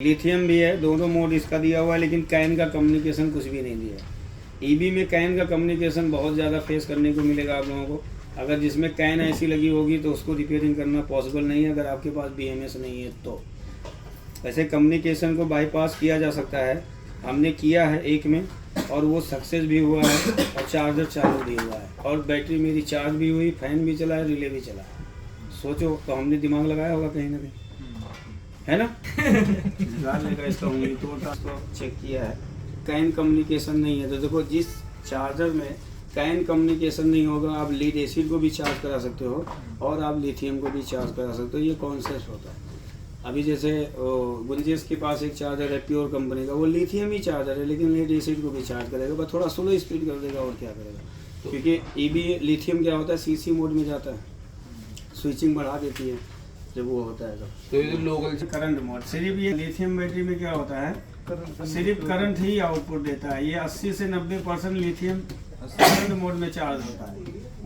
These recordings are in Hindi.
लिथियम भी है, दोनों मोड इसका दिया हुआ है, लेकिन कैन का कम्युनिकेशन कुछ भी नहीं दिया है। ईबी में कैन का कम्युनिकेशन बहुत ज़्यादा फेस करने को मिलेगा आप लोगों को। अगर जिसमें कैन ऐसी लगी होगी तो उसको रिपेयरिंग करना पॉसिबल नहीं है अगर आपके पास बीएमएस नहीं है तो। ऐसे कम्युनिकेशन को बाईपास किया जा सकता है, हमने किया है एक में और वो सक्सेस भी हुआ है और चार्जर चालू भी हुआ है और बैटरी मेरी चार्ज भी हुई, फैन भी चला है, रिले भी चला है। सोचो तो हमने दिमाग लगाया होगा कहीं ना कहीं, है ना। निकाल लेगा इसका उंगली तोड़ता तो चेक किया है, कैन कम्युनिकेशन नहीं है। तो देखो जिस चार्जर में कैन कम्युनिकेशन नहीं होगा आप लीड एसिड को भी चार्ज करा सकते हो और आप लिथियम को भी चार्ज करा सकते हो। ये कॉन्सेप्ट होता है। अभी जैसे गुंजेश के पास एक चार्जर है प्योर कंपनी का, वो लिथियम ही चार्जर है लेकिन लीड एसिड को भी चार्ज करेगा, बस थोड़ा स्लो स्पीड कर देगा और क्या करेगा। क्योंकि ईबी लिथियम क्या होता है, सीसी मोड में जाता है, स्विचिंग बढ़ा देती है जब वो होता है तो ये लोकल करंट मोड। सिर्फ ये लिथियम बैटरी में क्या होता है, सिर्फ करंट ही आउटपुट देता है। ये 80 से 90% लिथियम करंट मोड में चार्ज होता है।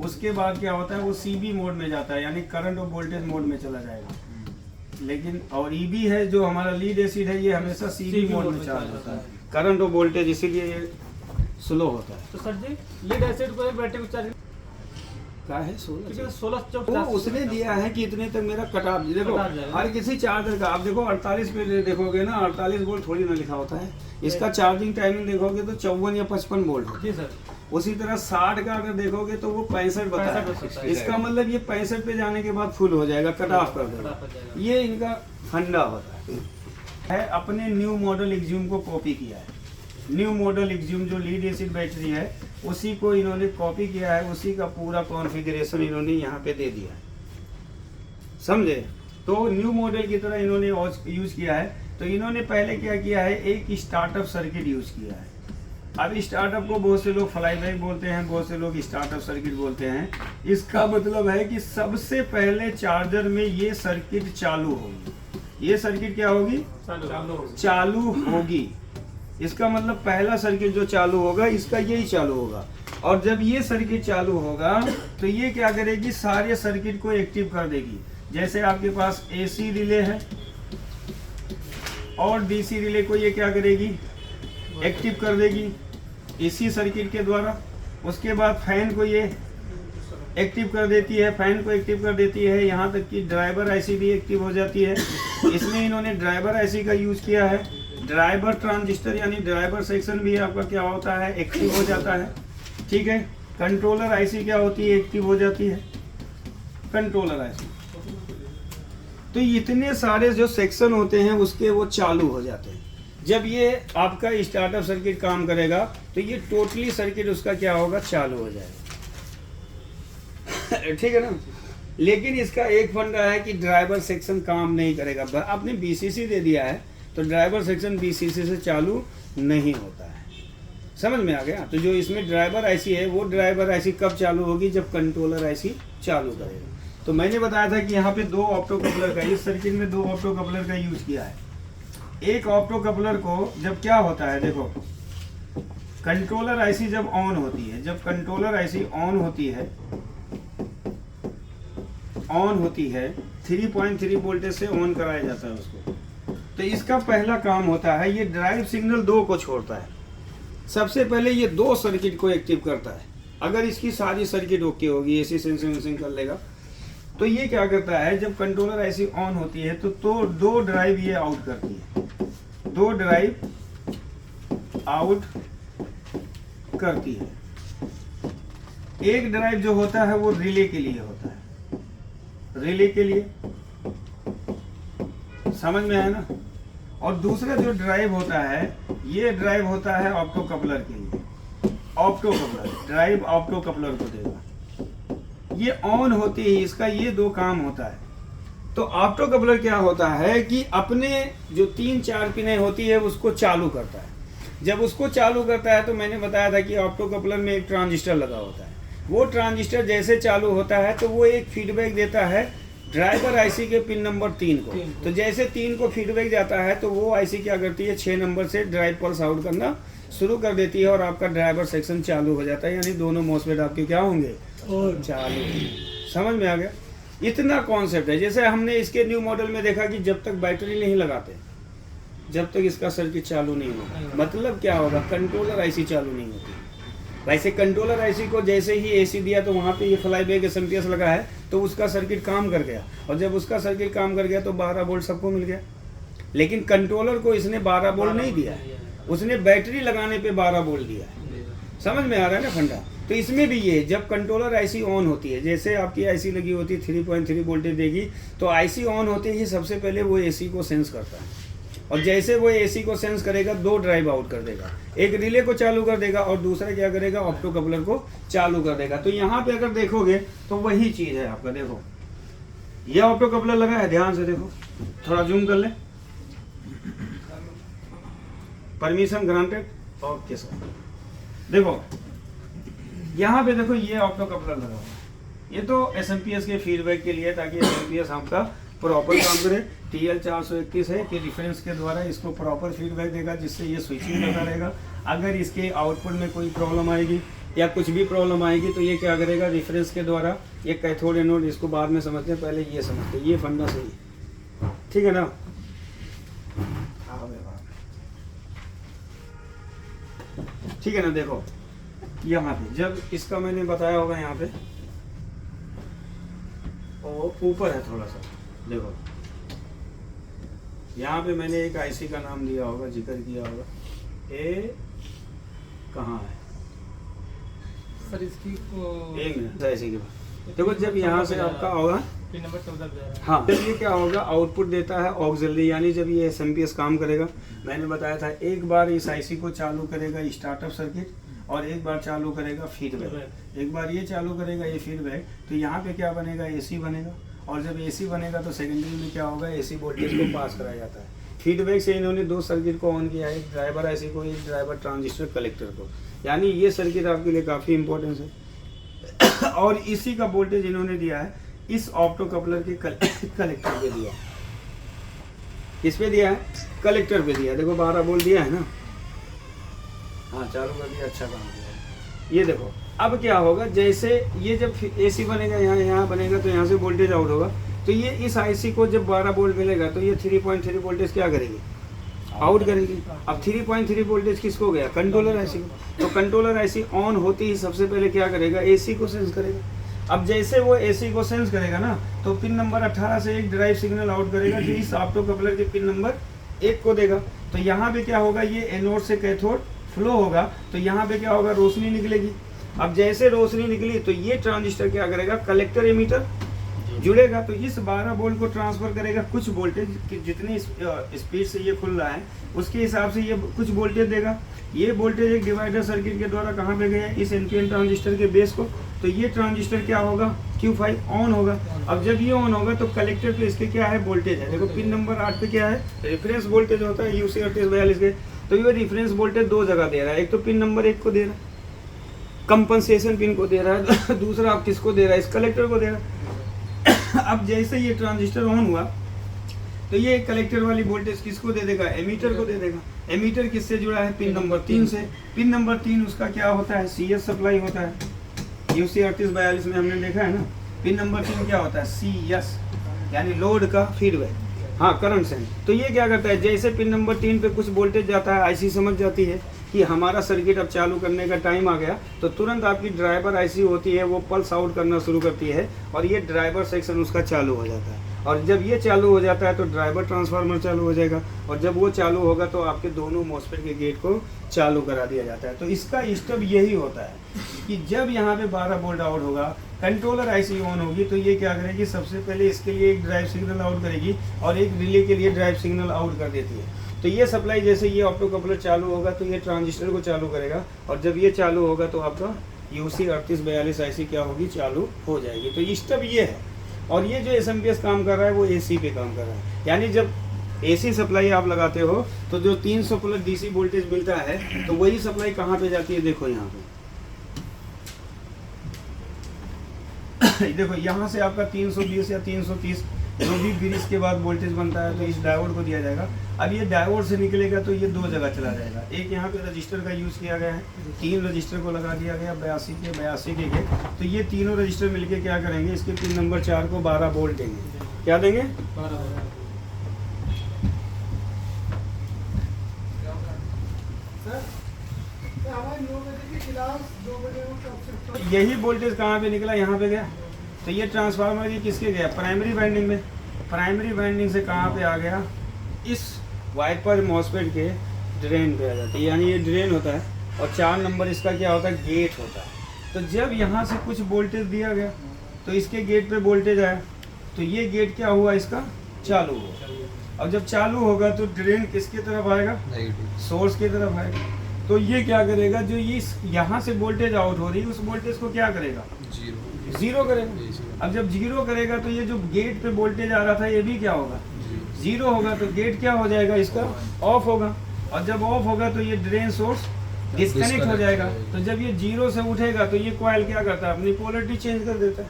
उसके बाद क्या होता है, वो सीबी मोड में जाता है, यानी करंट और वोल्टेज मोड में चला जाएगा। लेकिन और ईबी है जो हमारा लीड एसिड है, ये हमेशा सीबी मोड में चार्ज होता है, करंट और वोल्टेज, इसीलिए ये स्लो होता है। तो सर जी लीड एसिड को बैटरी को चार्ज क्या है 16 16 वो उसने दिया है कि इतने तक मेरा कट ऑफ। देखो हर किसी चार्जर का आप देखो 48 पे देखोगे ना, 48 वोल्ट थोड़ी ना लिखा होता है। इसका चार्जिंग टाइमिंग देखोगे तो 54 या 55 वोल्ट है। जी सर। उसी तरह 60 का अगर देखोगे तो वो 65 बताया है। इसका मतलब ये 65 पे जाने के बाद फुल हो जाएगा, कट ऑफ कर देगा। ये इनका फंडा होता है। अपने न्यू मॉडल एक्ज्यूम को कॉपी किया है। न्यू मॉडल एक्ज्यूम जो लीड एसिड बैटरी है उसी को इन्होंने कॉपी किया है, उसी का पूरा कॉन्फ़िगरेशन इन्होंने यहाँ पे दे दिया है, समझे। तो न्यू मॉडल की तरह इन्होंने यूज किया है। तो इन्होंने पहले क्या किया है, एक स्टार्टअप सर्किट यूज किया है। अब स्टार्टअप को बहुत से लोग फ्लाईबैक बोलते हैं, बहुत से लोग स्टार्टअप सर्किट बोलते हैं। इसका मतलब है कि सबसे पहले चार्जर में ये सर्किट चालू होगी। ये सर्किट क्या होगी, चालू होगी। इसका मतलब पहला सर्किट जो चालू होगा इसका यही चालू होगा। और जब ये सर्किट चालू होगा तो ये क्या करेगी, सारे सर्किट को एक्टिव कर देगी। जैसे आपके पास एसी रिले है और डीसी रिले को ये क्या करेगी, एक्टिव कर देगी एसी सर्किट के द्वारा। उसके बाद फैन को ये एक्टिव कर देती है, फैन को एक्टिव कर देती है, यहाँ तक कि ड्राइवर आईसी भी एक्टिव हो जाती है। इसमें इन्होंने ड्राइवर आईसी का यूज किया है। ड्राइवर ट्रांजिस्टर यानी ड्राइवर सेक्शन भी आपका क्या होता है, एक्टिव हो जाता है, ठीक है। कंट्रोलर आईसी क्या होती है, एक्टिव हो जाती है कंट्रोलर आईसी। तो इतने सारे जो सेक्शन होते हैं उसके वो चालू हो जाते हैं। जब ये आपका स्टार्टअप सर्किट काम करेगा तो ये टोटली सर्किट उसका क्या होगा, चालू हो जाएगा, ठीक है ना। लेकिन इसका एक फंडा है कि ड्राइवर सेक्शन काम नहीं करेगा। आपने बीसीसी दे दिया है तो ड्राइवर सेक्शन बीसीसी से चालू नहीं होता है, समझ में आ गया। तो जो इसमें ड्राइवर आईसी है वो ड्राइवर आईसी कब चालू होगी, जब कंट्रोलर आईसी चालू करेगा। तो मैंने बताया था कि यहाँ पे 2 ऑप्टो कपलर का, इस सर्किट में 2 ऑप्टो कपलर का यूज किया है। एक ऑप्टो कपलर को जब क्या होता है, देखो कंट्रोलर आईसी जब ऑन होती है, जब कंट्रोलर आईसी ऑन होती है 3.3 वोल्टेज से ऑन कराया जाता है उसको। तो इसका पहला काम होता है, ये ड्राइव सिग्नल 2 को छोड़ता है। सबसे पहले ये 2 सर्किट को एक्टिव करता है। अगर इसकी सारी सर्किट ओके होगी, एसी सेंसिंग कर लेगा, तो ये क्या करता है, जब कंट्रोलर ऐसी ऑन होती है तो 2 ड्राइव ये आउट करती है, 2 ड्राइव आउट करती है। एक ड्राइव जो होता है वो रिले के लिए होता है, रिले के लिए, समझ में आया ना। और दूसरा जो ड्राइव होता है, ये ड्राइव होता है ऑप्टो कपलर के लिए। Opto coupler drive opto coupler को देगा। ये ऑन होती है, इसका ये 2 काम होता है। तो ऑप्टो कपलर क्या होता है कि अपने जो 3-4 पिनें होती है उसको चालू करता है। जब उसको चालू करता है तो मैंने बताया था कि ऑप्टो कपलर में एक ट्रांजिस्टर लगा होता है। वो ट्रांजिस्टर जैसे चालू होता है तो वो एक फीडबैक देता है ड्राइवर आईसी के पिन नंबर 3 को। तो जैसे 3 को फीडबैक जाता है तो वो आईसी क्या करती है, 6 नंबर से ड्राइव पल्स आउट करना शुरू कर देती है और आपका ड्राइवर सेक्शन चालू हो जाता है, यानी दोनों मॉसफेट आपके क्या होंगे, चालू। समझ में आ गया। इतना कॉन्सेप्ट है। जैसे हमने इसके न्यू मॉडल में देखा कि जब तक बैटरी नहीं लगाते, जब तक इसका सर्किट चालू नहीं होगा। मतलब क्या होगा, कंट्रोलर आईसी चालू नहीं होती। वैसे कंट्रोलर आईसी को जैसे ही एसी दिया तो वहाँ पे ये फ्लाई बैक एसएमपीएस लगा है तो उसका सर्किट काम कर गया, और जब उसका सर्किट काम कर गया तो 12 वोल्ट सबको मिल गया। लेकिन कंट्रोलर को इसने 12 वोल्ट नहीं दिया, उसने बैटरी लगाने पे 12 वोल्ट दिया है। समझ में आ रहा है ना फंडा। तो इसमें भी ये जब कंट्रोलर आईसी ऑन होती है, जैसे आपकी आईसी लगी होती है 3.3 वोल्टेज देगी, तो आईसी ऑन होते ही सबसे पहले वो एसी को सेंस करता है, और जैसे वो एसी को सेंस करेगा 2 ड्राइव आउट कर देगा, एक रिले को चालू कर देगा और दूसरा क्या करेगा, ऑप्टो कपलर को चालू कर देगा। तो यहाँ पे अगर देखोगे तो वही चीज़ है आपका। देखो ये ऑप्टो कपलर लगा है, ध्यान से देखो, थोड़ा जूम कर ले, परमिशन ग्रांटेड, ओके सर। देखो यहाँ पे देखो ये ऑप्टो कपलर लगा हुआ है, ये तो एसएमपीएस के फीडबैक के लिए, ताकि एसएमपीएस आपका प्रॉपर काम करे। TL431 है कि रिफरेंस के द्वारा इसको प्रॉपर फीडबैक देगा, जिससे ये स्विचिंग करता रहेगा। अगर इसके आउटपुट में कोई प्रॉब्लम आएगी या कुछ भी प्रॉब्लम आएगी तो ये क्या करेगा, रिफरेंस के द्वारा ये कैथोड एनोड, इसको बाद में समझते हैं, पहले ये समझते हैं, ये फंडा सही है, ठीक है ना। ठीक है ना। देखो यहाँ पे जब इसका मैंने बताया होगा, यहाँ पे और ऊपर है थोड़ा सा, देखो यहाँ पे मैंने एक आईसी का नाम दिया होगा, जिक्र किया होगा, ए कहाँ है सर इसकी एक मिनट आईसी के बाद। देखो जब यहाँ से आपका होगा पिन नंबर 14 हाँ, जब ये क्या होगा, आउटपुट देता है ऑक्सिलरी, यानी जब ये एसएमपीएस काम करेगा, मैंने बताया था एक बार इस आईसी को चालू करेगा स्टार्टअप सर्किट, और एक बार चालू करेगा फीडबैक। एक बार ये चालू करेगा ये फीडबैक, तो यहाँ पे क्या बनेगा, एसी बनेगा, और जब एसी बनेगा तो सेकेंडरी में क्या होगा, एसी वोल्टेज को पास कराया जाता है। फीडबैक से इन्होंने 2 सर्किट को ऑन किया है, एक ड्राइवर आईसी को, एक ड्राइवर ट्रांजिस्टर कलेक्टर को, यानी ये सर्किट आपके लिए काफ़ी इंपॉर्टेंस है। और इसी का वोल्टेज इन्होंने दिया है इस ऑप्टो कपलर के कलेक्टर पे दिया, किस पे दिया है, कलेक्टर पे दिया। देखो 12 वोल्ट दिया है ना, हाँ चालू कर दिया, अच्छा काम किया। ये देखो अब क्या होगा, जैसे ये जब एसी बनेगा, यहाँ बनेगा, तो यहाँ से वोल्टेज आउट होगा, तो ये इस आईसी को जब 12 वोल्ट मिलेगा तो ये 3.3 वोल्टेज क्या करेगी, आउट करेगी। अब 3.3 वोल्टेज किसको गया, कंट्रोलर आईसी को। तो कंट्रोलर आईसी ऑन होते ही सबसे पहले क्या करेगा, एसी को सेंस करेगा। अब जैसे वो एसी को सेंस करेगा ना, तो पिन नंबर 18 से एक ड्राइव सिग्नल आउट करेगा, जो इस ऑप्टो कपलर के पिन नंबर 1 को देगा। तो यहाँ पे क्या होगा, ये एनोड से कैथोड फ्लो होगा, तो यहाँ पे क्या होगा, रोशनी निकलेगी। अब जैसे रोशनी निकली तो ये ट्रांजिस्टर क्या करेगा, कलेक्टर एमीटर जुड़ेगा, तो इस 12 वोल्ट को ट्रांसफर करेगा कुछ वोल्टेज, जितनी स्पीड से ये खुल रहा है उसके हिसाब से ये कुछ वोल्टेज देगा। ये वोल्टेज एक डिवाइडर सर्किट के द्वारा कहाँ पे गया, इस एनपीएन ट्रांजिस्टर के बेस को, तो ये ट्रांजिस्टर क्या होगा, Q5 ऑन होगा। अब जब ये ऑन होगा तो कलेक्टर पे इसके क्या है, वोल्टेज है। देखो पिन नंबर 8 पे क्या है, रेफरेंस वोल्टेज होता है UC 3842 के, तो ये रेफरेंस वोल्टेज 2 जगह दे रहा है, एक तो पिन नंबर 1 को दे रहा है, कंपनसेशन पिन को दे रहा है, दूसरा आप किसको दे रहा है, इस कलेक्टर को दे रहा है। अब जैसे ये ट्रांजिस्टर ऑन हुआ तो ये कलेक्टर वाली वोल्टेज किसको दे देगा, एमीटर को दे देगा। एमीटर किससे जुड़ा है, पिन नंबर 3 से। पिन नंबर 3 उसका क्या होता है, CS सप्लाई होता है। UC 3842 में हमने देखा है ना, पिन नंबर 3 क्या होता है, CS यानी लोड का फीडबैक, हाँ करंट सेंस। तो ये क्या करता है, जैसे पिन नंबर 3 पे कुछ वोल्टेज जाता है, आईसी समझ जाती है कि हमारा सर्किट अब चालू करने का टाइम आ गया, तो तुरंत आपकी ड्राइवर आईसी होती है वो पल्स आउट करना शुरू करती है, और ये ड्राइवर सेक्शन उसका चालू हो जाता है। और जब ये चालू हो जाता है तो ड्राइवर ट्रांसफार्मर चालू हो जाएगा, और जब वो चालू होगा तो आपके दोनों मॉसफेट के गेट को चालू करा दिया जाता है। तो इसका स्टेप यही होता है कि जब यहाँ पे 12 वोल्ट आउट होगा, कंट्रोलर आईसी ऑन होगी, तो ये क्या करेगी, सबसे पहले इसके लिए एक ड्राइव सिग्नल आउट करेगी और एक रिले के लिए ड्राइव सिग्नल आउट कर देती है। तो ये सप्लाई, जैसे ये ऑप्टो कपलर चालू होगा तो ये ट्रांजिस्टर को चालू करेगा, और जब ये चालू होगा तो आपका UC 3842 आईसी क्या होगी, चालू हो जाएगी। तो स्टेप ये है। और ये जो एसएमपीएस काम कर रहा है वो एसी पे काम कर रहा है, यानी जब एसी सप्लाई आप लगाते हो तो जो 300 प्लस डीसी वोल्टेज मिलता है, तो वही सप्लाई कहाँ पे जाती है, देखो यहाँ पे देखो यहाँ से आपका 320 या 330 जो भी ब्रिज के बाद वोल्टेज बनता है तो इस डायोड को दिया जाएगा। अब ये डायोड से निकलेगा तो ये 2 जगह चला जाएगा। एक यहाँ पे रजिस्टर का यूज़ किया गया है, 3 रजिस्टर को लगा दिया गया, 82 के। तो ये तीनों रजिस्टर मिलके क्या करेंगे, इसके पिन नंबर 4 को 12 वोल्ट देंगे। क्या देंगे, हमारे 9 बजे की क्लास 2 बजे वो कब से यही वोल्टेज कहाँ पे निकला, यहाँ पे गया। तो ये ट्रांसफार्मर ये किसके गया, प्राइमरी वाइंडिंग में। प्राइमरी वाइंडिंग से कहाँ पे आ गया, इस वाइपर मॉसफेट के ड्रेन पे आ जाता है, यानी ये ड्रेन होता है और 4 नंबर इसका क्या होता है, गेट होता है। तो जब यहाँ से कुछ वोल्टेज दिया गया तो इसके गेट पे वोल्टेज आया, तो ये गेट क्या हुआ, इसका चालू हुआ। और जब चालू होगा तो ड्रेन किसकी तरफ आएगा, सोर्स की तरफ आएगा। तो ये क्या करेगा, जो ये यहाँ से वोल्टेज आउट हो रही है उस वोल्टेज को क्या करेगा, जीरो करेगा। अब जब जीरो करेगा तो ये जो गेट पे वोल्टेज आ रहा था ये भी क्या होगा, जीरो होगा। तो गेट क्या हो जाएगा, इसका ऑफ होगा। और जब ऑफ होगा तो ये ड्रेन सोर्स डिस्कनेक्ट हो जाएगा। तो जब ये जीरो से उठेगा तो ये कॉइल क्या करता है, अपनी पोलरिटी चेंज कर देता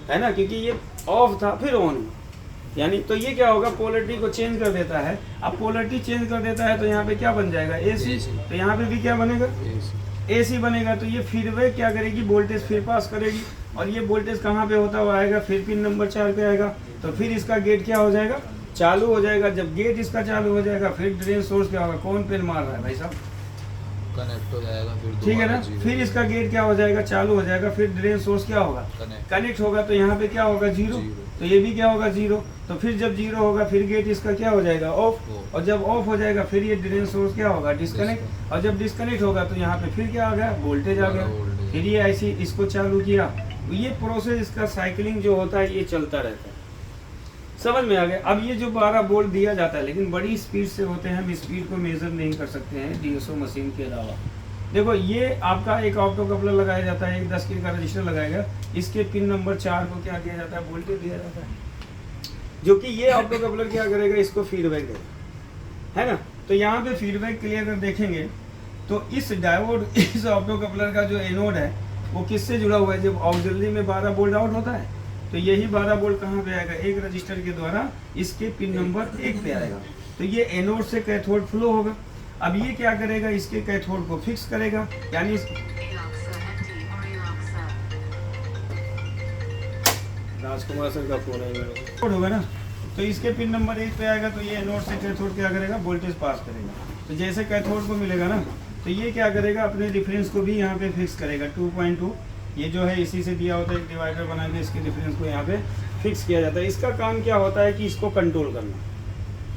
है ना, क्योंकि ये ऑफ था फिर ऑन हुआ, यानी तो ये क्या होगा, पोलरिटी को चेंज कर देता है। अब पोलरिटी चेंज कर देता है तो यहाँ पे क्या बन जाएगा, एसी। तो यहाँ पे भी क्या बनेगा, एसी बनेगा। तो ये फीडबैक क्या करेगी, वोल्टेज फिर पास करेगी। और ये वोल्टेज कहाँ पे होता हुआ आएगा, फिर पिन नंबर 4 पे आएगा। तो फिर इसका गेट क्या हो जाएगा, चालू हो जाएगा। जब गेट इसका चालू हो जाएगा फिर ड्रेन सोर्स क्या होगा, कौन पिन मार रहा है भाई साहब, कनेक्ट हो जाएगा। फिर ठीक है ना। फिर इसका गेट क्या हो जाएगा, चालू हो जाएगा। फिर ड्रेन सोर्स क्या होगा, कनेक्ट होगा। तो यहाँ पे क्या होगा, जीरो। तो ये भी क्या होगा, जीरो। तो फिर जब जीरो होगा फिर गेट इसका क्या हो जाएगा, ऑफ। और जब ऑफ हो जाएगा फिर ये ड्रेन सोर्स क्या होगा, डिस्कनेक्ट। और जब डिस्कनेक्ट होगा तो यहाँ पे फिर क्या आ गया, वोल्टेज आ गया। फिर ये ऐसी इसको चालू किया। तो ये प्रोसेस, इसका साइकिलिंग जो होता है ये चलता रहता है। समझ में आ गया। अब ये जो 12 वोल्ट दिया जाता है लेकिन बड़ी स्पीड से होते हैं, हम स्पीड को मेजर नहीं कर सकते हैं डीएसओ मशीन के अलावा। देखो ये आपका एक ऑप्टो कपलर लगाया जाता है, एक 10 के का रजिस्टर लगाएगा। इसके पिन नंबर 4 को क्या दिया जाता है, वोल्टेज दिया जाता है, जो कि ये ऑप्टो कपलर क्या करेगा, इसको फीडबैक देगा, है ना। तो यहाँ पे फीडबैक के लिए अगर देखेंगे तो इस डायोड, इस ऑप्टो कपलर का जो एनोड है वो किससे जुड़ा हुआ है, जब ऑक्सिलरी में 12 वोल्ट आउट होता है तो यही 12 वोल्ट कहाँ पे आएगा, एक रजिस्टर के द्वारा इसके पिन नंबर 1 पे आएगा। तो ये एनोड से कैथोड फ्लो होगा। अब ये क्या करेगा, इसके कैथोड को फिक्स करेगा, यानी राजकुमार सर का फोन है मेरे होगा ना। तो इसके पिन नंबर 1 पे आएगा तो ये एनोड से कैथोड क्या करेगा, वोल्टेज पास करेगा। तो जैसे कैथोड को मिलेगा ना तो ये क्या करेगा, अपने रिफरेंस को भी यहाँ पे फिक्स करेगा 2.2। ये जो है इसी से दिया होता है, एक डिवाइडर बना के इसके डिफरेंस को यहाँ पे फिक्स किया जाता है। इसका काम क्या होता है कि इसको कंट्रोल करना,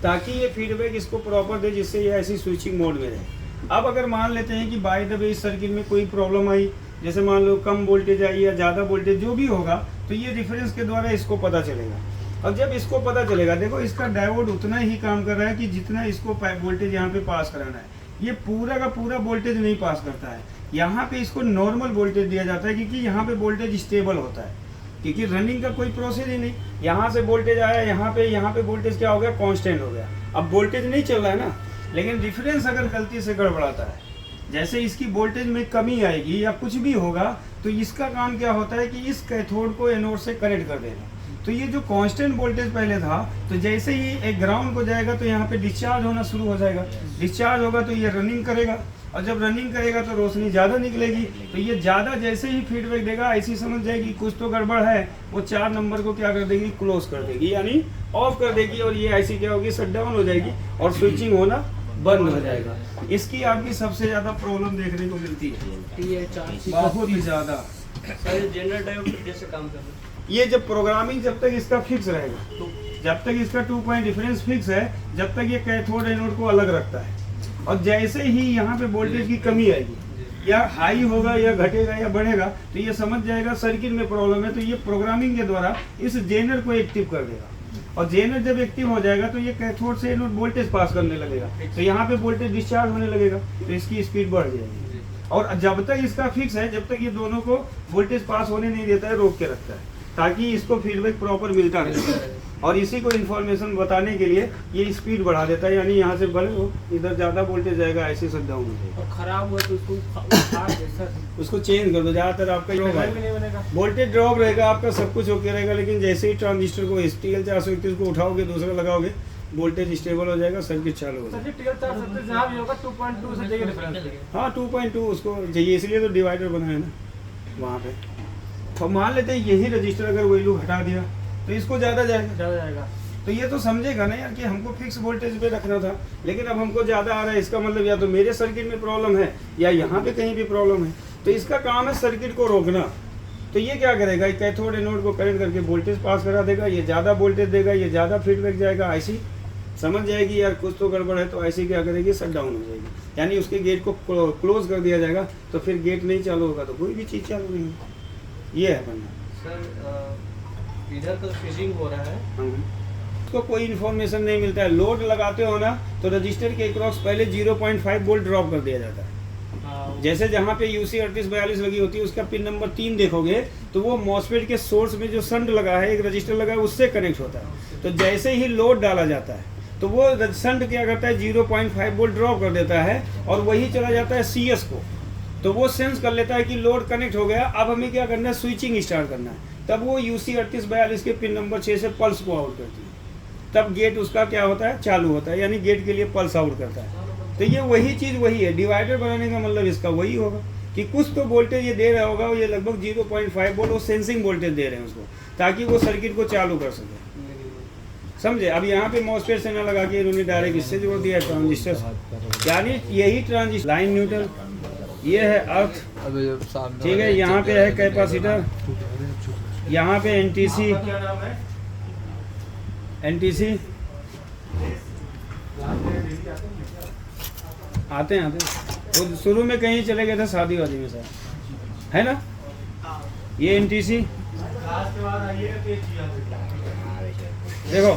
ताकि ये फीडबैक इसको प्रॉपर दे, जिससे ये ऐसी स्विचिंग मोड में रहे। अब अगर मान लेते हैं कि बाय द वे इस सर्किट में कोई प्रॉब्लम आई, जैसे मान लो कम वोल्टेज आई या ज़्यादा वोल्टेज जो भी होगा, तो ये रेफरेंस के द्वारा इसको पता चलेगा। और जब इसको पता चलेगा, देखो इसका डायोड उतना ही काम कर रहा है कि जितना इसको वोल्टेज यहाँ पे पास कराना है। ये पूरा का पूरा वोल्टेज नहीं पास करता है, यहाँ पे इसको नॉर्मल वोल्टेज दिया जाता है, क्योंकि यहाँ पे वोल्टेज स्टेबल होता है, क्योंकि रनिंग का कोई प्रोसेस ही नहीं। यहाँ से वोल्टेज आया, यहाँ पे वोल्टेज क्या हो गया, कांस्टेंट हो गया। अब वोल्टेज नहीं चल रहा है ना, लेकिन रेफरेंस अगर गलती से गड़बड़ाता है, जैसे इसकी वोल्टेज में कमी आएगी या कुछ भी होगा, तो इसका काम क्या होता है कि इस कैथोड को एनोड से कनेक्ट कर देगा। तो ये जो कांस्टेंट वोल्टेज पहले था, तो जैसे ही एक ग्राउंड को जाएगा तो यहाँ पे डिस्चार्ज होना शुरू हो जाएगा। डिस्चार्ज होगा तो ये रनिंग करेगा, और जब रनिंग करेगा तो रोशनी ज़्यादा निकलेगी। तो ये ज़्यादा जैसे ही फीडबैक देगा, ऐसी समझ जाएगी कुछ तो गड़बड़ है, वो 4 नंबर को क्या कर देगी, क्लोज कर देगी, यानी ऑफ कर देगी। और ये ऐसी क्या होगी, शट डाउन हो जाएगी और स्विचिंग होना बंद हो जाएगा। इसकी आपकी सबसे ज़्यादा प्रॉब्लम देखने को मिलती है, बहुत ही ज़्यादा। जैसे काम कर रहे हैं। ये जब प्रोग्रामिंग जब तक इसका फिक्स रहेगा, तो जब तक इसका 2 पॉइंट डिफरेंस फिक्स है, जब तक ये कैथोड एनोड को अलग रखता है। और जैसे ही यहाँ पे वोल्टेज की कमी आएगी, या हाई होगा या घटेगा या बढ़ेगा, तो ये समझ जाएगा सर्किट में प्रॉब्लम है। तो ये प्रोग्रामिंग के द्वारा इस जेनर को एक्टिव कर देगा, और जेनर जब एक्टिव हो जाएगा तो ये कैथोड से एनोड वोल्टेज पास करने लगेगा। तो यहाँ पे वोल्टेज डिस्चार्ज होने लगेगा, तो इसकी स्पीड बढ़ जाएगी। और जब तक इसका फिक्स है, जब तक ये दोनों को वोल्टेज पास होने नहीं देता है, रोक के रखता है, ताकि इसको फीडबैक प्रॉपर मिलता रहे। और इसी को इन्फॉर्मेशन बताने के लिए ये स्पीड बढ़ा देता है, यानी यहाँ से भले हो इधर ज़्यादा वोल्टेज जाएगा, ऐसे शट डाउन हो जाएगा। और खराब हुआ तो उसको चेंज कर दो। ज़्यादातर आपका वोल्टेज ड्रॉप रहेगा, आपका सब कुछ ओके रहेगा, लेकिन जैसे ही ट्रांजिस्टर को STL 431 को उठाओगे, दूसरा लगाओगे, वोल्टेज स्टेबल हो जाएगा, सर्किट चालू हो जाएगा। हाँ 2.2 उसको चाहिए, इसलिए तो डिवाइडर बनाया ना वहाँ पे। तो मान लेते हैं यही रजिस्टर अगर वैल्यू हटा दिया तो इसको ज़्यादा जाएगा, तो ये तो समझेगा ना यार कि हमको फिक्स वोल्टेज पे रखना था, लेकिन अब हमको ज़्यादा आ रहा है, इसका मतलब या तो मेरे सर्किट में प्रॉब्लम है या यहाँ पे कहीं भी प्रॉब्लम है। तो इसका काम है सर्किट को रोकना। तो ये क्या करेगा, कैथोड एनोड को करंट करके वोल्टेज पास करा देगा, ये ज़्यादा वोल्टेज देगा, ये ज़्यादा फीडबैक जाएगा, आईसी समझ जाएगी यार कुछ तो गड़बड़ है, तो आईसी क्या करेगी, शट डाउन हो जाएगी, यानी उसके गेट को क्लोज कर दिया जाएगा। तो फिर गेट नहीं चालू होगा तो कोई भी चीज़ चालू नहीं होगी। ये है बनना। सर इधर तो स्विचिंग हो रहा है, उसको कोई इन्फॉर्मेशन नहीं मिलता है। लोड लगाते हो ना तो रजिस्टर के अक्रॉस पहले 0.5 वोल्ट ड्रॉप कर दिया जाता है। जैसे जहाँ पे यूसी 3842 लगी होती है उसका पिन नंबर 3 देखोगे तो वो मॉसफेट के सोर्स में जो शंट लगा है, एक रजिस्टर लगा है, उससे कनेक्ट होता है। तो जैसे ही लोड डाला जाता है तो वो शंट क्या करता है, 0.5 वोल्ट ड्रॉप कर देता है और वही चला जाता है CS को। तो वो सेंस कर लेता है कि लोड कनेक्ट हो गया, अब हमें क्या करना है, स्विचिंग स्टार्ट करना है। तब वो यूसी 3842 के पिन नंबर 6 से पल्स को आउट करती है, तब गेट उसका क्या होता है, चालू होता है, यानी गेट के लिए पल्स आउट करता है। तो ये वही चीज़ वही है, डिवाइडर बनाने का मतलब इसका वही होगा कि कुछ तो वोल्टेज ये दे रहा होगा, ये लगभग 0.5 वोल्ट वो सेंसिंग वोल्टेज दे रहे हैं उसको, ताकि वो सर्किट को चालू कर सके। समझे। अब यहाँ पे मॉसफेट से ना लगा के इन्होंने डायरेक्ट इससे जोड़ दिया ट्रांजिस्टर, यानी यही ट्रांजिस्टर लाइन न्यूट्रल, ये है अर्थ, अभी जब सामने ठीक है। यहाँ पे है कैपेसिटर, यहाँ पे एनटीसी, आते हैं वो शुरू में कहीं चले गए थे शादी वादी में सर, है ना। ये एनटीसी देखो,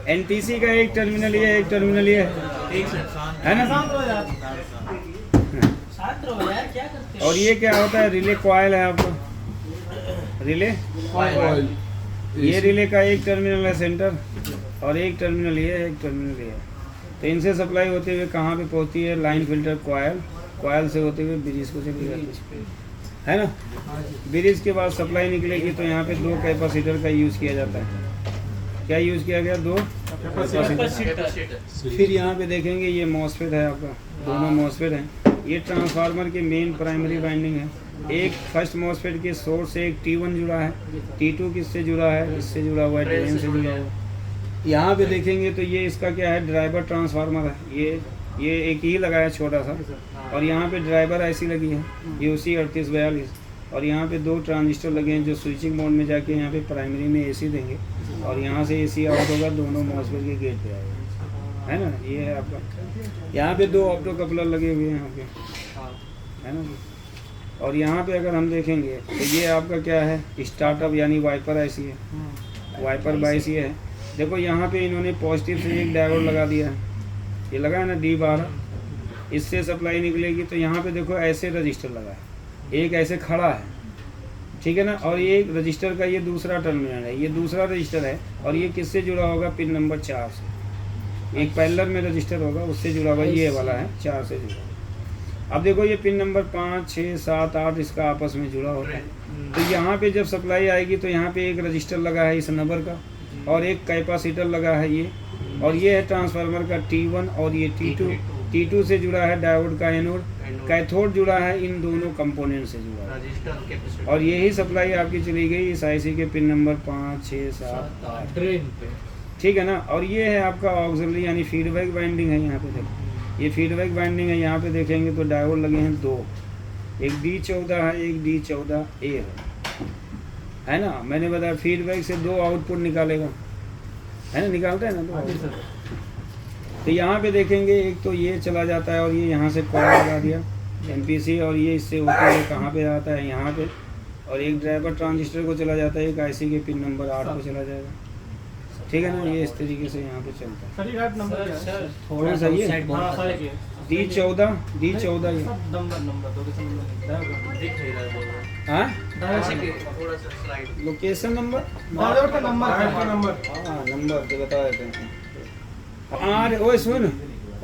एनटीसी का एक टर्मिनल ये, एक टर्मिनल ये है ना। और ये क्या होता है, रिले कॉइल है आपका, रिले कॉइल। ये रिले का एक टर्मिनल है सेंटर और एक टर्मिनल ये है, एक टर्मिनल ये है। तो इनसे सप्लाई होते हुए कहाँ पे पहुँचती है, लाइन फिल्टर कॉइल, कॉइल से होते हुए ब्रिज को चली जाती है ना। ब्रिज के बाद सप्लाई निकलेगी तो यहाँ पे 2 कैपेसिटर का यूज़ किया जाता है। क्या यूज़ किया गया, 2 कैपेसिटर। फिर यहाँ पे देखेंगे ये मॉसफेट है आपका, दोनों मॉसफेट हैं। ये ट्रांसफार्मर के मेन प्राइमरी वाइंडिंग है। एक फर्स्ट मॉसफेट के सोर्स से एक T1 जुड़ा है, T2 किससे जुड़ा है, इससे जुड़ा हुआ है, ड्रेन से जुड़ा हुआ है। यहाँ पे देखेंगे तो ये इसका क्या है, ड्राइवर ट्रांसफार्मर है। ये एक ही लगा है छोटा सा, और यहाँ पे ड्राइवर आईसी लगी है, ये उसी 3842। और यहाँ पे 2 ट्रांजिस्टर लगे हैं जो स्विचिंग मोड में जाके यहाँ पे प्राइमरी में एसी देंगे, और यहाँ से एसी आउट होगा, दोनों मॉसफेट के गेट पे आएगा, है ना। ये है आपका, यहाँ पे 2 ऑप्टो कपलर लगे हुए हैं यहाँ पे, है ना। और यहाँ पे अगर हम देखेंगे तो ये आपका क्या है, स्टार्टअप यानी वाइपर आईसी है, वाइपर बाईसी है। देखो यहाँ पे इन्होंने पॉजिटिव से एक डायोड लगा दिया है, ये लगा है ना D12, इससे सप्लाई निकलेगी। तो यहाँ पे देखो ऐसे रजिस्टर लगा है, एक ऐसे खड़ा है, ठीक है ना। और ये रजिस्टर का ये दूसरा टर्मिनल है, ये दूसरा रजिस्टर है, और ये किससे जुड़ा होगा, पिन नंबर 4 से। एक पैरेलल में रजिस्टर होगा उससे जुड़ा हुआ, ये वाला है 4 से जुड़ा। अब देखो ये पिन नंबर 5, 6, 7, 8 इसका आपस में जुड़ा होता है। तो यहाँ पे जब सप्लाई आएगी तो यहाँ पे एक रजिस्टर लगा है इस नंबर का, और एक कैपेसिटर लगा है ये, और ये है ट्रांसफार्मर का T1, और ये T2 से जुड़ा है डायोड का एनोड, कैथोड जुड़ा है इन दोनों कंपोनेंट से जुड़ा है। और यही सप्लाई आपकी चली गई इस आईसी के पिन नंबर 5, 6, 7, 8 ड्रेन पे, ठीक है ना। और ये है आपका ऑक्सिलरी यानी फीडबैक वाइंडिंग है। यहाँ पे देखो ये फीडबैक वाइंडिंग है, यहाँ पे देखेंगे तो डायोड लगे हैं 2, एक D14 है, एक D14A है ना। मैंने बताया फीडबैक से 2 आउटपुट निकालेगा, है ना, निकालते हैं ना 2। तो यहाँ पे देखेंगे एक तो ये चला जाता है, और ये यहाँ से कॉइल लगा दिया MPC, और ये इससे होते हुए कहाँ पे आता है, यहाँ पे। और एक ड्राइवर ट्रांजिस्टर को चला जाता है, एक आईसी के पिन नंबर 8 को चला जाएगा, ठीक है ना। ये इस तरीके से यहाँ पे चलता है। सर ये नंबर क्या है? थोड़ा सा ये D14 ये हाँ लोकेशन नंबर, ड्राइवर का नंबर है, नंबर हाँ नंबर तो बता देते हैं। अरे ओए सुन,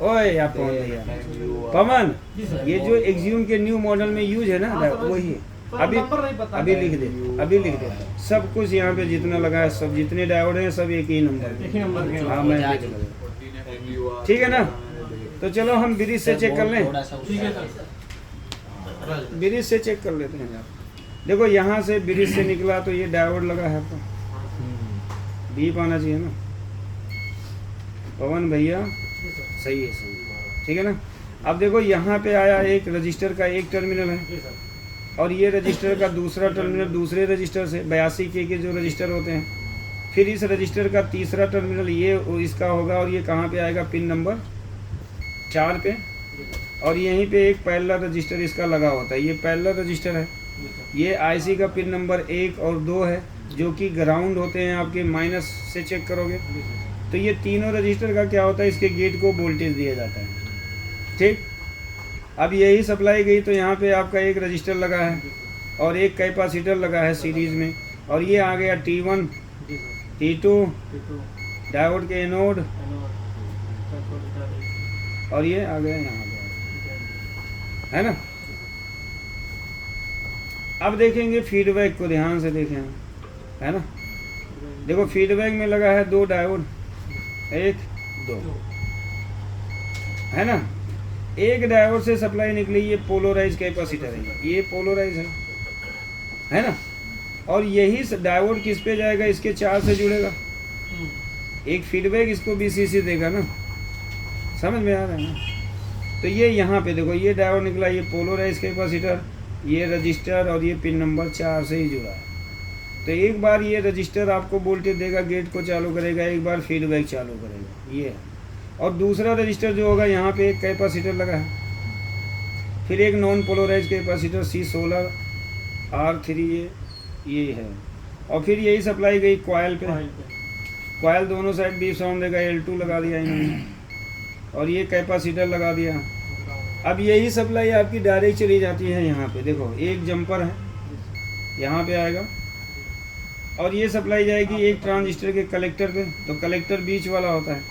ओए आप कौन भैया, पवन, ये जो एक्सियम के न्यू मॉडल में यूज है ना वही है। अभी लिख दे सब कुछ यहाँ पे जितना लगा है, सब जितने डायोड हैं सब एक ही नंबर। हाँ मैं लिख दूंगा, ठीक है ना। तो चलो हम ब्रिज से चेक कर लें, ब्रिज से चेक कर लेते हैं यार। देखो यहाँ से ब्रिज से निकला तो ये डायोड लगा है आपका, बीप आना चाहिए ना। पवन भैया जी सर। सही है, सही, ठीक है ना। अब देखो यहाँ पे आया एक रजिस्टर का एक टर्मिनल है जी सर। और ये रजिस्टर का दूसरा टर्मिनल दूसरे रजिस्टर से 82K के जो रजिस्टर होते हैं, फिर इस रजिस्टर का तीसरा टर्मिनल ये इसका होगा और ये कहाँ पे आएगा, पिन नंबर 4 पे। और यहीं पे एक पैरेलल रजिस्टर इसका लगा होता है, ये पैरेलल रजिस्टर है। ये आईसी का पिन नंबर 1 और 2 है जो कि ग्राउंड होते हैं आपके, माइनस से चेक करोगे तो ये तीनों रजिस्टर का क्या होता है, इसके गेट को वोल्टेज दिया जाता है, ठीक। अब यही सप्लाई गई तो यहाँ पे आपका एक रजिस्टर लगा है और एक कैपेसिटर लगा है सीरीज में, और ये आ गया T1 T2 डायोड के एनोड, और ये आ गया यहाँ पे, है ना। अब देखेंगे फीडबैक को, ध्यान से देखें, है ना। देखो फीडबैक में लगा है 2 डायोड, 1 2, है ना। एक डायोड से सप्लाई निकली, ये पोलराइज कैपेसिटर है, ये पोलराइज है ना। और यही डायोड किस पे जाएगा, इसके 4 से जुड़ेगा, एक फीडबैक इसको BCC देगा ना, समझ में आ रहा है ना। तो ये यहाँ पे देखो ये डायोड निकला, ये पोलराइज कैपेसिटर, ये रजिस्टर और ये पिन नंबर 4 से ही जुड़ा है। तो एक बार ये रजिस्टर आपको वोल्टेज देगा, गेट को चालू करेगा, एक बार फीडबैक चालू करेगा, ये है। और दूसरा रजिस्टर जो होगा, यहाँ पे एक कैपेसिटर लगा है, फिर एक non polarise capacitor C16 R3 ये है, और फिर यही सप्लाई गई कॉइल पे। कॉइल दोनों साइड बीप साउंड देगा, L2 लगा दिया इन्होंने, और ये कैपेसिटर लगा दिया। अब यही सप्लाई आपकी डायरेक्ट चली जाती है यहाँ पे, देखो एक जंपर है यहाँ पे आएगा, और ये सप्लाई जाएगी एक ट्रांजिस्टर के कलेक्टर पे। तो कलेक्टर बीच वाला होता है,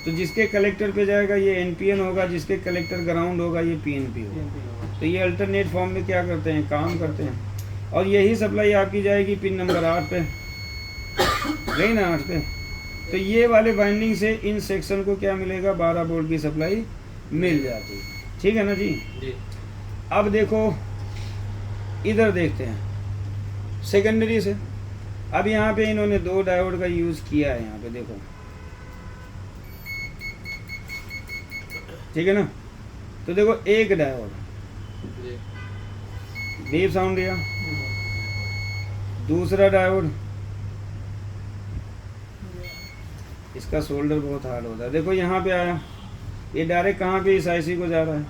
तो जिसके कलेक्टर पे जाएगा ये NPN होगा, जिसके कलेक्टर ग्राउंड होगा ये PNP होगा। तो ये अल्टरनेट फॉर्म में क्या करते हैं, काम करते हैं। और यही सप्लाई आपकी जाएगी पिन नंबर 8 पे, गई ना 8 पे। तो ये वाले बाइंडिंग से इन सेक्शन को क्या मिलेगा, 12 वोल्ट की सप्लाई मिल जाती है, ठीक है ना जी। अब देखो इधर देखते हैं सेकेंडरी से। अब यहाँ पे इन्होंने 2 डायोड का यूज़ किया है, यहाँ पे देखो, ठीक है ना। तो देखो एक डायोड बीप साउंड दिया, दूसरा डायोड, इसका शोल्डर बहुत हार्ड होता है। देखो यहाँ पे आया, ये डायरेक्ट कहाँ पे, इस आईसी को जा रहा है,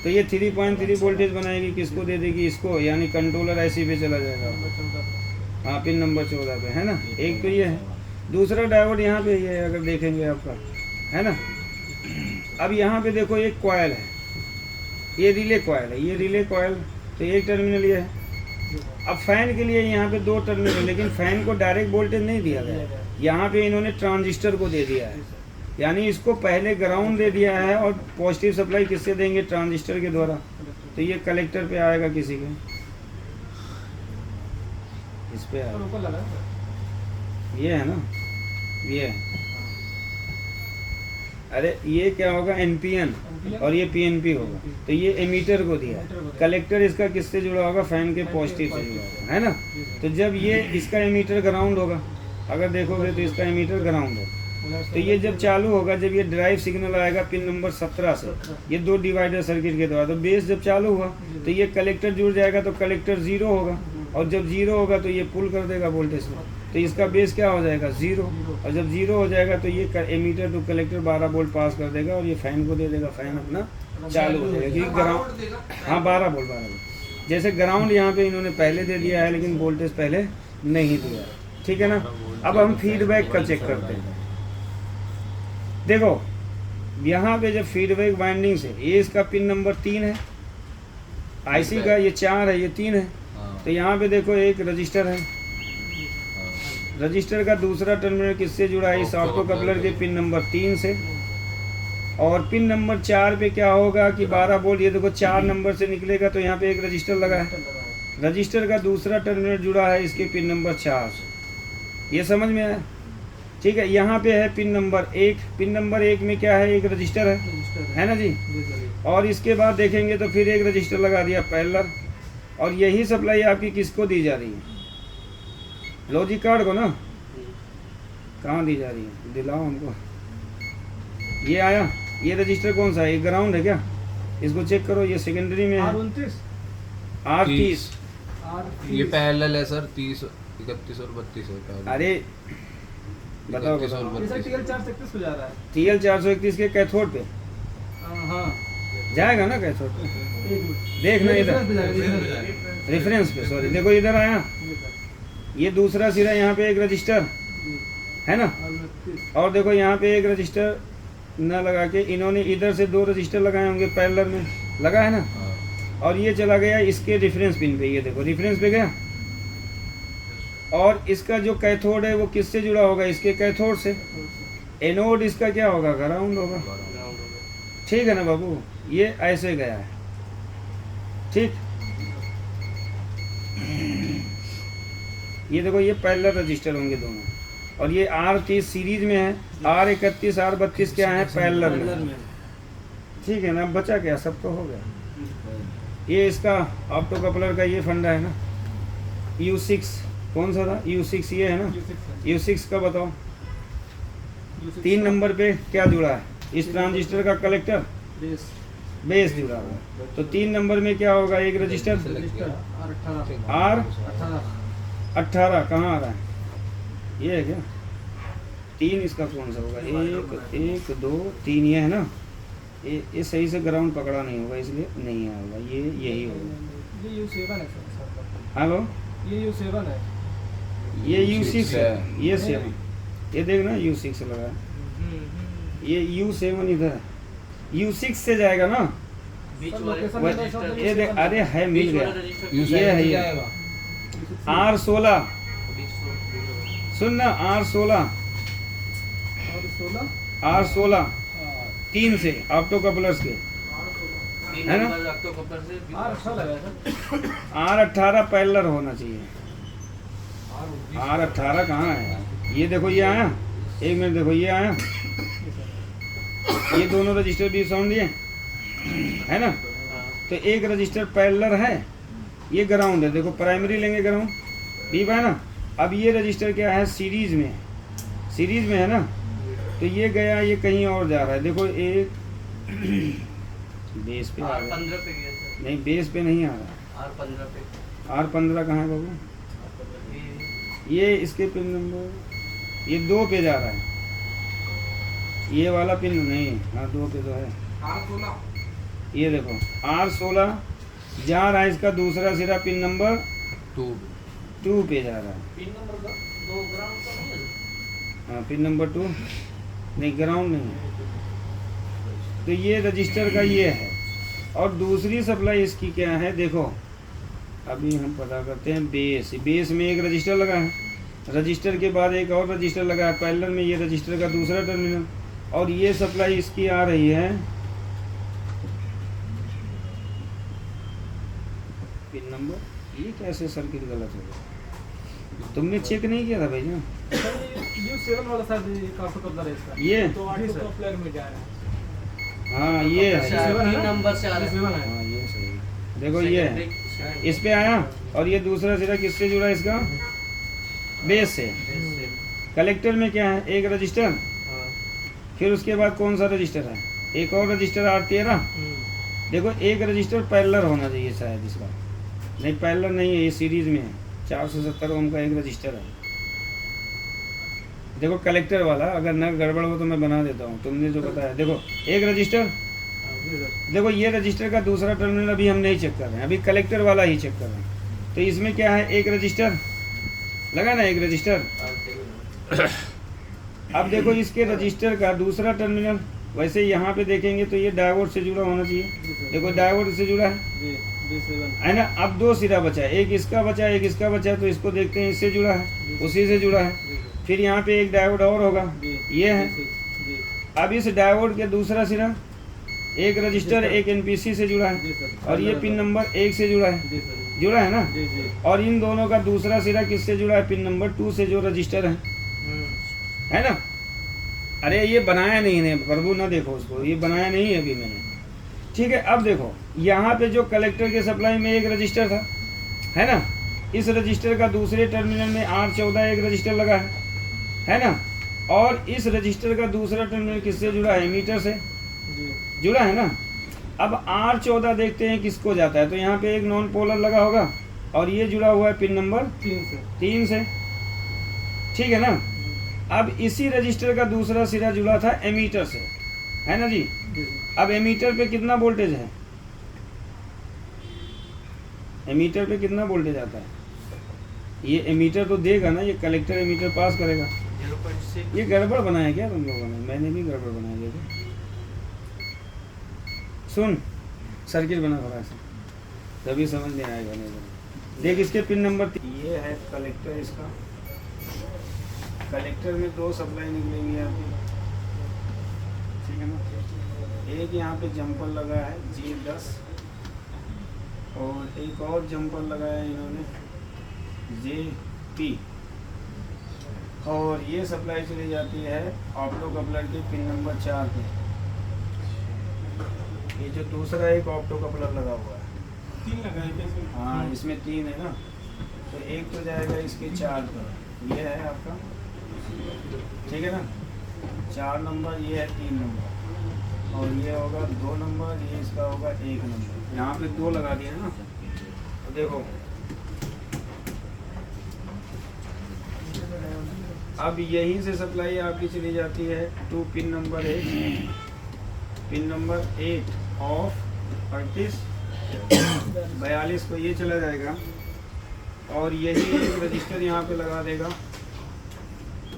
तो ये 3.3 वोल्टेज बनाएगी, किसको दे देगी, इसको, यानी कंट्रोलर आईसी पे चला जाएगा, हाँ पिन नंबर 14 पे, है ना। एक तो ये है, दूसरा डायोड यहाँ पे ये है, अगर देखेंगे आपका, है ना। अब यहाँ पे देखो एक कॉइल है, ये रिले कॉइल है, ये रिले कॉइल, तो एक टर्मिनल ये है। अब फैन के लिए यहाँ पे 2 टर्मिनल, लेकिन फैन को डायरेक्ट वोल्टेज नहीं दिया गया, यहाँ पे इन्होंने ट्रांजिस्टर को दे दिया है, यानी इसको पहले ग्राउंड दे दिया है और पॉजिटिव सप्लाई किससे देंगे, ट्रांजिस्टर के द्वारा। तो ये कलेक्टर पे आएगा, किसी के इस पे आएगा, ये है ना, ये है। अरे ये क्या होगा, NPN और ये PNP होगा। तो ये एमीटर को दिया, कलेक्टर इसका किससे जुड़ा होगा, फैन के पॉजिटिव से जुड़ा होगा, है ना। तो जब ये इसका एमीटर ग्राउंड होगा, अगर देखोगे तो इसका एमीटर ग्राउंड होगा, तो ये जब चालू होगा, जब ये ड्राइव सिग्नल आएगा पिन नंबर 17 से, ये 2 डिवाइडर सर्किट के द्वारा, तो बेस जब चालू हुआ तो ये कलेक्टर जुड़ जाएगा, तो कलेक्टर 0 होगा, और जब 0 होगा तो ये पुल कर देगा वोल्टेज को, तो इसका बेस क्या हो जाएगा, 0। और जब 0 हो जाएगा तो ये एमीटर टू कलेक्टर 12 वोल्ट पास कर देगा, और ये फैन को दे देगा, फैन अपना चालू हो जाएगा, क्योंकि ग्राउंड, हाँ 12 वोल्ट। जैसे ग्राउंड यहाँ पे इन्होंने पहले दे दिया है, लेकिन वोल्टेज पहले नहीं दिया, ठीक है ना। अब हम फीडबैक का चेक करते हैं। देखो यहाँ पे जब फीडबैक वाइंडिंग से, ये इसका पिन नंबर 3 है, आईसी का ये 4 है, ये 3 है। तो यहाँ पे देखो एक रजिस्टर है, रजिस्टर का दूसरा टर्मिनल किससे जुड़ा है, इस ऑप्टो कपलर के पिन नंबर 3 से। और पिन नंबर 4 पे क्या होगा कि 12 वोल्ट, ये देखो 4 नंबर से निकलेगा, तो यहाँ पे एक रजिस्टर लगा है, रजिस्टर का दूसरा टर्मिनल जुड़ा है इसके पिन नंबर 4 से। ये समझ में आया, ठीक है। यहाँ पे है पिन नंबर 1, पिन नंबर 1 में क्या है, एक रजिस्टर है ना जी। और इसके बाद देखेंगे तो फिर एक रजिस्टर लगा दिया पैरेलल, और यही सप्लाई आपकी किसको दी जा रही है, लॉजिक कार्ड को ना। कहाँ दी जा रही है, दिलाओ हमको। ये आया, ये रजिस्टर कौन सा है, ये ग्राउंड है क्या, इसको चेक करो, ये सेकेंडरी में है R29 R30। ये पैरेलल है सर, 30, 31 और 32 है पैरेलल। अरे बताओ 31 और बताओ, ये सर 32 TL 431 पे जा रहा है। TL 431 के कैथोड पे हाँ जाएगा ना, कैथोड पे एक मिनट देखना इधर, रेफरेंस पे जाएगा। रेफरेंस पे, सॉरी देखो इधर आया, ये दूसरा सिरा, यहाँ पे एक रजिस्टर है ना, R29 और देखो यहाँ पे एक रजिस्टर न लगा के इन्होंने इधर से 2 रजिस्टर लगाए होंगे पैरेलल में, लगा है ना, हाँ। और ये चला गया इसके रेफरेंस पिन पे, ये देखो रेफरेंस पे गया, और इसका जो कैथोड है वो किससे जुड़ा होगा, इसके कैथोड से, एनोड इसका क्या होगा, ग्राउंड होगा, ठीक है ना बाबू, ये ऐसे गया है, ठीक। ये देखो ये पैरेलल रजिस्टर होंगे दोनों, और ये R30 सीरीज में है, R31 R32 क्या है, पैरेलल में, ठीक है ना। अब बचा क्या, सब तो हो गया। ये इसका ऑप्टो कपलर का ये फंडा है ना, U6 कौन सा था, U6 ये है ना, U6 का बताओ, 3 नंबर पे क्या जुड़ा है, इस ट्रांजिस्टर का कलेक्टर बेस जुड़ा हुआ है, तो 3 नंबर में क्या होगा, एक रजिस्टर R18 कहाँ आ रहा है, ये है क्या, 3 इसका कौन सा होगा, 1 2 3 ये है ना, ये सही से ग्राउंड पकड़ा नहीं होगा इसलिए नहीं आएगा, ये यही होगा। ये U7 है सर। हेलो, ये U7 है। ये U6 है, ये 7, ये देखना U6 लगा है, ये U7 इधर है, U6 से जाएगा ना, बीच सर, वाले लोकेशन वह- में तो ये देख, अरे है मिल बीच गया, वाला रजिस्टर ये है ये R16, बीच सुन ना R16 और 16 3 से ऑप्टो कपलर्स के, तीन है ना? नंबर रखते कपड़ से R18 लगा है सर। R18 पैरेलल होना चाहिए, R18 कहाँ है यार? ये देखो ये आया, एक मिनट देखो ये आया, ये दोनों रजिस्टर भी साउंड दिए है ना, तो एक रजिस्टर पैरेलल है, ये ग्राउंड है, देखो प्राइमरी लेंगे ग्राउंड, ठीक है ना। अब ये रजिस्टर क्या है, सीरीज में है ना, तो ये गया, ये कहीं और जा रहा है, देखो एक बेस पे आ रहा है, R15 पे गया सर, नहीं बेस पे नहीं आ रहा, R15 पे R15 कहाँ है बाबू, ये इसके पिन नंबर, ये 2 पे जा रहा है, ये वाला पिन नहीं, हाँ 2 पे तो है, R16 ये देखो R16 जा रहा है, इसका दूसरा सिरा पिन नंबर 2 पे जा रहा है, पिन नंबर 2 ग्राउंड का नहीं है। हाँ पिन नंबर 2 नहीं, ग्राउंड नहीं है, तो ये रजिस्टर का ये है, और दूसरी सप्लाई इसकी क्या है, देखो अभी हम पता करते हैं, बेस में एक रजिस्टर लगा है, रजिस्टर के बाद एक और रजिस्टर लगा है पैरेलल में, ये रजिस्टर का दूसरा टर्मिनल, और ये सप्लाई इसकी आ रही है पिन नंबर, ये कैसे सर्किट गलत हो गया, तुमने चेक नहीं किया था भैया, U7 वाला सर ऑप्टो कपलर है इसका। ये तो ऑप्टो कपलर में जा रहा है। हाँ ये है, तीन नंबर से आ रहा U7 है। हाँ ये सही है, देखो ये है, इस पे आया, और ये दूसरा सिरा किससे जुड़ा है, इसका बेस से, कलेक्टर में क्या है, एक रजिस्टर, फिर उसके बाद कौन सा रजिस्टर है, एक और रजिस्टर R13, देखो एक रजिस्टर पैरेलल होना चाहिए शायद इसका, नहीं पैरेलल नहीं है, ये सीरीज में है, 470 ओम का एक रजिस्टर है, देखो कलेक्टर वाला, अगर न गड़बड़ हो तो मैं बना देता हूँ, तुमने जो बताया, देखो एक रजिस्टर, देखो ये रजिस्टर का दूसरा टर्मिनल अभी हम नहीं चेक कर रहे हैं, अभी कलेक्टर वाला ही चेक कर रहे हैं, तो इसमें क्या है, एक रजिस्टर लगा ना, एक रजिस्टर, अब देखो इसके रजिस्टर का दूसरा टर्मिनल, वैसे यहाँ पे देखेंगे तो ये डायोड से जुड़ा होना चाहिए, देखो डायोड से जुड़ा है ना। अब 2 सिरा बचा है, एक इसका बचा है, एक इसका बचा है, तो इसको देखते हैं, इससे जुड़ा है, उसी से जुड़ा है, फिर यहाँ पे एक डायोड और होगा, ये है, अब इस डायोड के दूसरा सिरा एक रजिस्टर एक एनपीसी से जुड़ा है, और ये पिन नंबर 1 से जुड़ा है ना, और इन दोनों का दूसरा सिरा किससे जुड़ा है, पिन नंबर 2 से, जो रजिस्टर है ना। अरे ये बनाया नहीं है प्रभु, ना देखो उसको, ये बनाया नहीं है अभी मैंने, ठीक है। अब देखो यहाँ पे जो कलेक्टर के सप्लाई में एक रजिस्टर था, है ना, इस रजिस्टर का दूसरे टर्मिनल में R14 एक रजिस्टर लगा है ना, और इस रजिस्टर का दूसरा टर्मिनल किससे जुड़ा है? एमीटर से जी जुड़ा है ना। अब R14 देखते हैं किसको जाता है, तो यहाँ पे एक नॉन पोलर लगा होगा और ये जुड़ा हुआ है पिन नंबर 3 से, ठीक है ना। अब इसी रजिस्टर का दूसरा सिरा जुड़ा था एमीटर से, है ना जी। अब एमीटर पे कितना वोल्टेज है? एमीटर पे कितना वोल्टेज आता है? ये एमीटर तो देगा ना, ये कलेक्टर एमीटर पास करेगा। 0.6 ये गड़बड़ बनाया क्या तुम लोगों ने? मैंने भी गड़बड़ बनाई है क्या? सुन, सर्किट बना फटाक से, तभी समझ में आएगा। नहीं देख, इसके पिन नंबर ये है कलेक्टर। इसका कलेक्टर में 2 सप्लाई निकलेंगी आपकी, ठीक है ना। एक यहाँ पे जंपर लगा है G10 और एक और जंपर लगाया है इन्होंने JP, और ये सप्लाई चली जाती है ऑप्टो कपलर के पिन नंबर 4 पे। ये जो दूसरा एक ऑप्टो कपलर लगा हुआ है, 3 लगा है। हाँ इसमें 3 है ना, तो एक तो जाएगा इसके 4 पर, ये है आपका, ठीक है ना। 4 नंबर, ये है 3 नंबर, और ये होगा 2 नंबर, ये इसका होगा 1 नंबर। यहाँ पे 2 लगा दिया ना, तो देखो अब यहीं से सप्लाई आपकी चली जाती है to pin number 8, pin number 8 of 42 को ये चला जाएगा, और यही एक रजिस्टर यहाँ पे लगा देगा,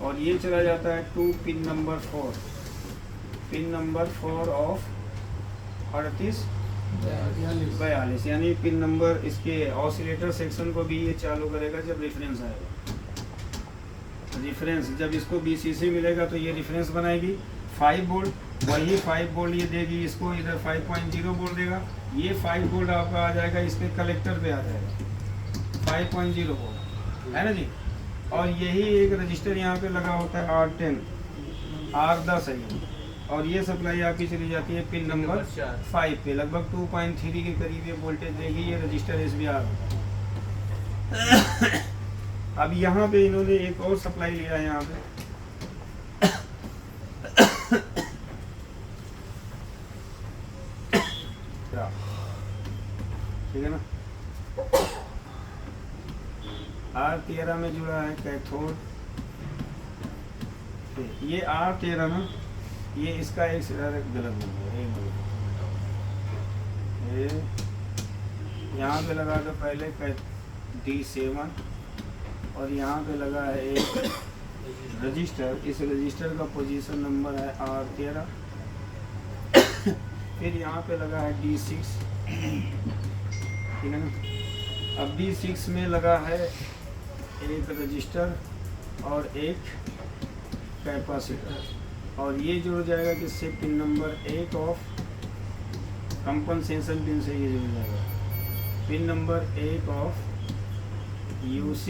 और ये चला जाता है to pin number 4, pin number 4 of 42, यानी पिन नंबर, इसके ऑसिलेटर सेक्शन को भी ये चालू करेगा जब रेफरेंस आएगा। रेफरेंस जब इसको BCC मिलेगा तो ये रेफरेंस बनाएगी 5 वोल्ट, वही 5 वोल्ट ये देगी इसको, इधर 5.0 वोल्ट देगा, ये 5 वोल्ट आपका आ जाएगा इसके कलेक्टर पे आ जाएगा 5.0 वोल्ट, है ना जी। और यही एक रजिस्टर यहाँ पे लगा होता है R10, R10 है ये, और ये सप्लाई आपकी चली जाती है पिन नंबर 5 पे, लगभग 2.3 के करीब ये वोल्टेज देगी ये रजिस्टर SBR। अब यहाँ पे इन्होंने एक और सप्लाई लिया है यहाँ पे, ठीक है ना। R13 में जुड़ा है कैथोड, ये R13 ना, ये इसका एक सिरा गलत हो गया, एक मिनट, यहाँ पे लगा था पहले D7, और यहाँ पे लगा है एक रजिस्टर, इस रजिस्टर का पोजीशन नंबर है R13, फिर यहाँ पे लगा है D6, ठीक है ना। अब D6 में लगा है एक रजिस्टर और एक कैपेसिटर, और ये जुड़ जाएगा किससे? Pin number 1 of compensation pin से ये जुड़ जाएगा, पिन नंबर 1 ऑफ UC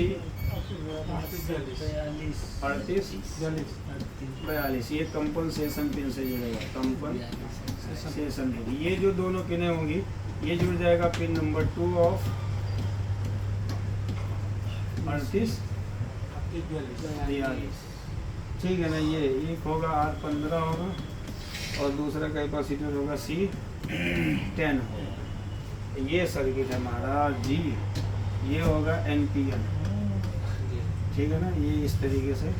3842, ये कंपनसेशन पिन से जुड़ेगा, कंपनसेशन पिन। ये जो दोनों पिनें होंगी ये जुड़ जाएगा पिन नंबर 2 ऑफ 3842, ठीक है ना। ये एक होगा R15 होगा, और दूसरा कैपेसिटर होगा C10 होगा। ये सर्किट है महाराज जी, ये होगा NPN, ठीक है ना। ये इस तरीके से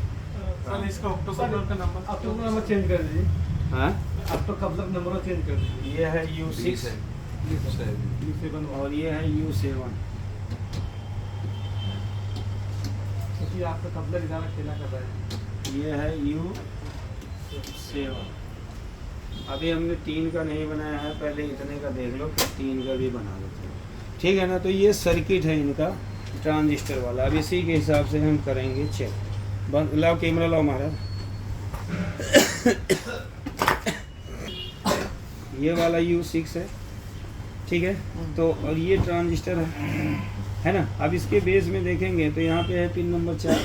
सर इसका ऑप्टो कपलर का नंबर चेंज कर दीजिए। हाँ, ऑप्टो कपलर नंबर चेंज कर दीजिए। ये है U6 और ये है U7, क्योंकि आपका कपलर इधर खेला कर रहा है। ये है U7। अभी हमने 3 का नहीं बनाया है, पहले इतने का देख लो, फिर 3 का भी बना लेते हैं, ठीक है ना। तो ये सर्किट है इनका ट्रांजिस्टर वाला। अब इसी के हिसाब से हम करेंगे चेक। बंद, लाओ कैमरा लाओ महाराज। ये वाला U6 है, ठीक है। तो और ये ट्रांजिस्टर है ना। अब इसके बेस में देखेंगे तो यहाँ पे है पिन नंबर 4,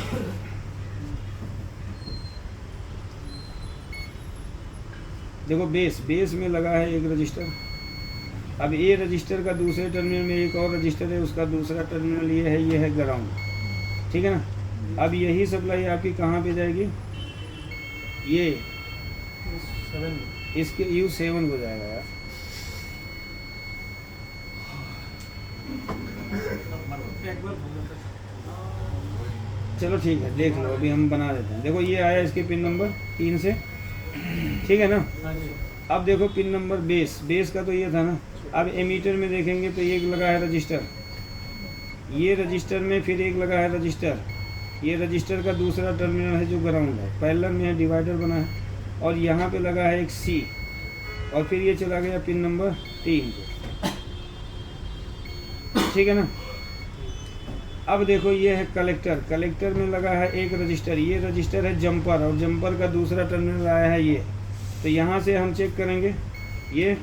देखो बेस में लगा है एक रजिस्टर। अब ये रजिस्टर का दूसरे टर्मिनल में एक और रजिस्टर है, उसका दूसरा टर्मिनल ये है ग्राउंड, ठीक है ना। अब यही सप्लाई आपकी कहाँ पे जाएगी? ये 7 इसके U7 को जाएगा यार। चलो ठीक है, देख लो, अभी हम बना देते हैं। देखो ये आया इसके पिन नंबर 3 से, ठीक है ना। हाँ जी। अब देखो पिन नंबर बेस का तो ये था ना। अब एमीटर में देखेंगे तो एक लगा है रजिस्टर, ये रजिस्टर में फिर एक लगा है रजिस्टर, ये रजिस्टर का दूसरा टर्मिनल है जो ग्राउंड है, पैरेलल में है, डिवाइडर बना है, और यहाँ पे लगा है एक C, और फिर ये चला गया पिन नंबर 3 पे, ठीक है ना। अब देखो ये है कलेक्टर में लगा है एक रजिस्टर, ये रजिस्टर है जंपर, और जंपर का दूसरा टर्मिनल आया है ये। तो यहाँ से हम चेक करेंगे, ये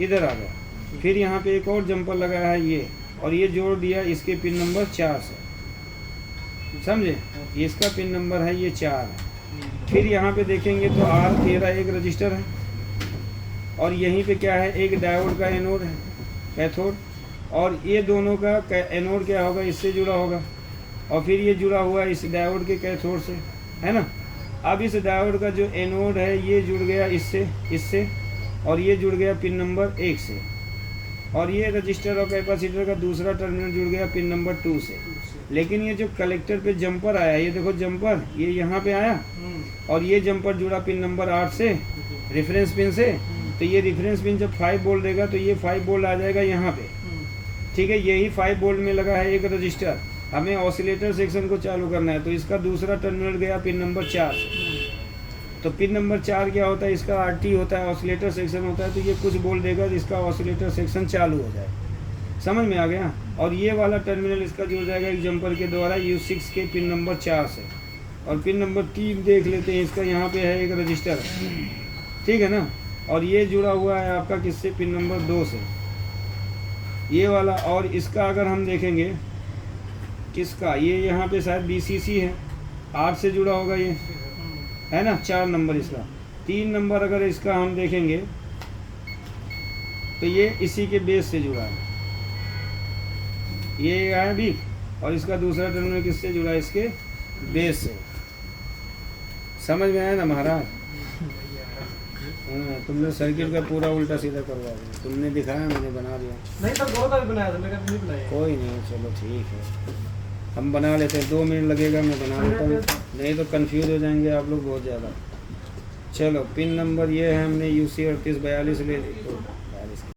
इधर आ गया, फिर यहाँ पे एक और जंपर लगा है ये, और ये जोड़ दिया इसके पिन नंबर 4 से, समझे। इसका पिन नंबर है ये 4 है। फिर यहाँ पे देखेंगे तो R13 एक रजिस्टर है, और यहीं पे क्या है, एक डायोड का एनोड है, कैथोड, और ये दोनों का एनोड क्या होगा, इससे जुड़ा होगा, और फिर ये जुड़ा हुआ है इस डायोड के कैथोड से, है ना। अब इस डायोड का जो एनोड है ये जुड़ गया इससे, और ये जुड़ गया पिन नंबर 1 से, और ये रजिस्टर और कैपेसिटर का दूसरा टर्मिनल जुड़ गया पिन नंबर 2 से। लेकिन ये जो कलेक्टर पे जंपर आया, ये देखो जंपर, ये यहाँ पे आया, और ये जंपर जुड़ा पिन नंबर 8 से रेफरेंस पिन से। तो ये रेफरेंस पिन जब 5 वोल्ट देगा तो ये 5 वोल्ट आ जाएगा यहाँ पे, ठीक है। यही 5 वोल्ट में लगा है एक रजिस्टर, हमें ऑसिलेटर सेक्शन को चालू करना है, तो इसका दूसरा टर्मिनल गया पिन नंबर 4। तो पिन नंबर 4 क्या होता है, इसका RT होता है, ऑसिलेटर सेक्शन होता है। तो ये कुछ बोल देगा तो इसका ऑसिलेटर सेक्शन चालू हो जाए, समझ में आ गया। और ये वाला टर्मिनल इसका जुड़ जाएगा एक जंपर के द्वारा U6 के पिन नंबर 4 से। और पिन नंबर 3 देख लेते हैं, इसका यहाँ पे है एक रजिस्टर, ठीक है ना, और ये जुड़ा हुआ है आपका किससे, पिन नंबर 2 से, ये वाला। और इसका अगर हम देखेंगे किसका, ये यहाँ पे शायद BCC है, 8 से जुड़ा होगा ये, है ना, 4 नंबर इसका। 3 नंबर अगर इसका हम देखेंगे तो ये इसी के बेस से जुड़ा है, ये आया भी, और इसका दूसरा टर्मिनल किससे जुड़ा है, इसके बेस से। समझ में आया ना महाराज। हाँ, तुमने सर्किट का पूरा उल्टा सीधा करवा दिया, तुमने दिखाया, मैंने बना दिया। नहीं तो बहुत अभी बनाया था, मेरा नहीं बनाया। कोई नहीं, चलो ठीक है, हम बना लेते हैं। 2 मिनट लगेगा, मैं बना लेता हूँ, नहीं तो कंफ्यूज हो जाएंगे आप लोग बहुत ज़्यादा। चलो पिन नंबर ये है, हमने UC 3842 ले ली।